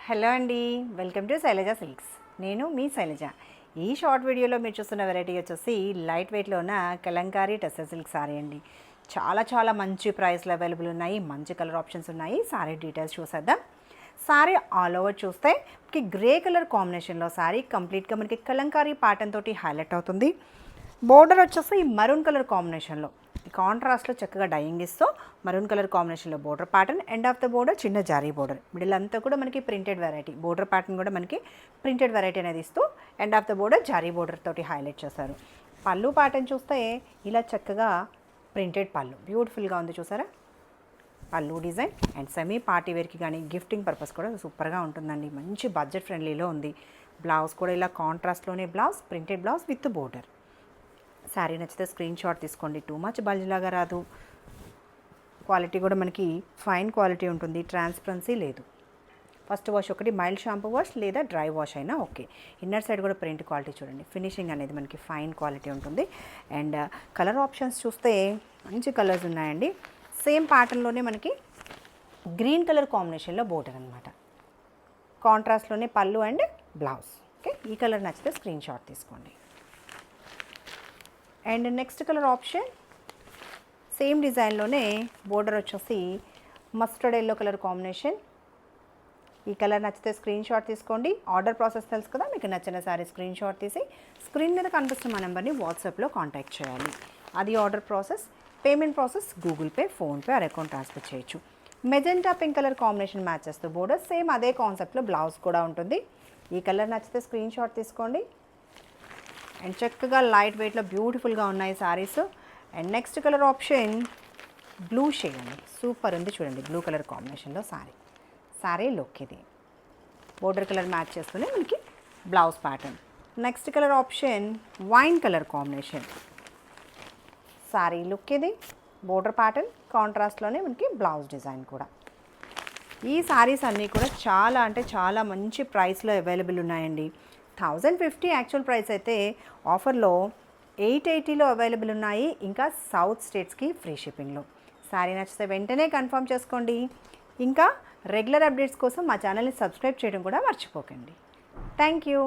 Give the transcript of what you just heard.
Hello అండి, welcome to Shailaja silks. నేను మీ శైలజ. ఈ షార్ట్ వీడియోలో మీరు చూస్తున్న వెరైటీ వచ్చేసి లైట్ వెయిట్లో ఉన్న కలంకారీ టెస్సర్ సిల్క్ సారీ అండి. చాలా మంచి ప్రైస్లో అవైలబుల్ ఉన్నాయి, మంచి కలర్ ఆప్షన్స్ ఉన్నాయి. సారీ డీటెయిల్స్ చూసేద్దాం. సారీ ఆల్ ఓవర్ చూస్తే మనకి గ్రే కలర్ కాంబినేషన్లో సారీ కంప్లీట్గా మనకి కలంకారీ ప్యాటర్న్ తోటి హైలైట్ అవుతుంది. బోర్డర్ వచ్చేసి మరూన్ కలర్ కాంబినేషన్లో కాంట్రాస్ట్లో చక్కగా డైయింగ్ ఇస్తూ మరూన్ కలర్ కాంబినేషన్లో border pattern, end of the border చిన్న జారీ బోర్డర్, మిడిల్ అంతా కూడా మనకి ప్రింటెడ్ వెరైటీ, బోర్డర్ ప్యాటర్న్ కూడా మనకి ప్రింటెడ్ వెరైటీ అనేది ఇస్తూ ఎండ్ ఆఫ్ ద బోర్డర్ జారీ బోర్డర్ తోటి హైలైట్ చేశారు. పళ్ళు ప్యాటర్న్ చూస్తే ఇలా చక్కగా ప్రింటెడ్ పళ్ళు బ్యూటిఫుల్గా ఉంది, చూసారా పళ్ళు డిజైన్. అండ్ సెమీ పార్టీ వేర్కి కానీ గిఫ్టింగ్ పర్పస్ కూడా సూపర్గా ఉంటుందండి. మంచి బడ్జెట్ ఫ్రెండ్లీలో ఉంది. బ్లౌజ్ కూడా ఇలా కాంట్రాస్ట్లోనే blouse, printed blouse with border. Sari నచ్చితే స్క్రీన్ షాట్ తీసుకోండి. టూ మచ్ బల్జ్లాగా రాదు. క్వాలిటీ కూడా మనకి ఫైన్ క్వాలిటీ ఉంటుంది, ట్రాన్స్పరెన్సీ లేదు. ఫస్ట్ వాష్ ఒకటి మైల్డ్ షాంపూ వాష్ లేదా డ్రై వాష్ అయినా ఓకే. ఇన్నర్ సైడ్ కూడా ప్రింట్ క్వాలిటీ చూడండి, ఫినిషింగ్ అనేది మనకి ఫైన్ క్వాలిటీ ఉంటుంది. అండ్ కలర్ ఆప్షన్స్ చూస్తే మంచి కలర్స్ ఉన్నాయండి. సేమ్ ప్యాటర్న్లోనే మనకి గ్రీన్ కలర్ కాంబినేషన్లో బోర్డర్ అనమాట. కాంట్రాస్ట్లోనే పళ్ళు అండ్ బ్లౌజ్. ఓకే, ఈ కలర్ నచ్చితే స్క్రీన్ షాట్ తీసుకోండి. And next colour option same డిజైన్లోనే బోర్డర్ వచ్చేసి మస్టర్డ్ ఎల్లో కలర్ కాంబినేషన్. ఈ కలర్ నచ్చితే స్క్రీన్ షాట్ తీసుకోండి. ఆర్డర్ ప్రాసెస్ తెలుసు కదా, మీకు నచ్చిన సారీ స్క్రీన్ షాట్ తీసి స్క్రీన్ మీద కనిపిస్తున్న మా నెంబర్ని వాట్సాప్లో కాంటాక్ట్ చేయాలి. అది order process. Payment process Google Pay, PhonePe or account transfer చేయొచ్చు. Magenta pink colour combination match చేస్తూ బోర్డర్, సేమ్ అదే కాన్సెప్ట్లో బ్లౌజ్ కూడా ఉంటుంది. ఈ కలర్ నచ్చితే స్క్రీన్ షాట్ తీసుకోండి. అండ్ చక్కగా లైట్ వెయిట్లో బ్యూటిఫుల్గా ఉన్నాయి saris. And next colour option blue shade అండి, సూపర్ ఉంది చూడండి. బ్లూ కలర్ కాంబినేషన్లో సారీ లుక్ ఇది. బోర్డర్ కలర్ మ్యాచ్ చేస్తూనే మనకి blouse pattern. Next colour option wine colour combination. Sorry look ఇది, బోర్డర్ ప్యాటర్న్ కాంట్రాస్ట్లోనే మనకి బ్లౌజ్ డిజైన్ కూడా. ఈ సారీస్ అన్నీ కూడా చాలా మంచి ప్రైస్లో అవైలబుల్ ఉన్నాయండి. 1050 యాక్చువల్ ప్రైస్ అయితే ఆఫర్లో 880లో అవైలబుల్ ఉన్నాయి. ఇంకా సౌత్ స్టేట్స్కి ఫ్రీ షిప్పింగ్లో. సారీ నచ్చితే వెంటనే కన్ఫర్మ్ చేసుకోండి. ఇంకా రెగ్యులర్ అప్డేట్స్ కోసం మా ఛానల్ని సబ్స్క్రైబ్ చేయడం కూడా మర్చిపోకండి. Thank you.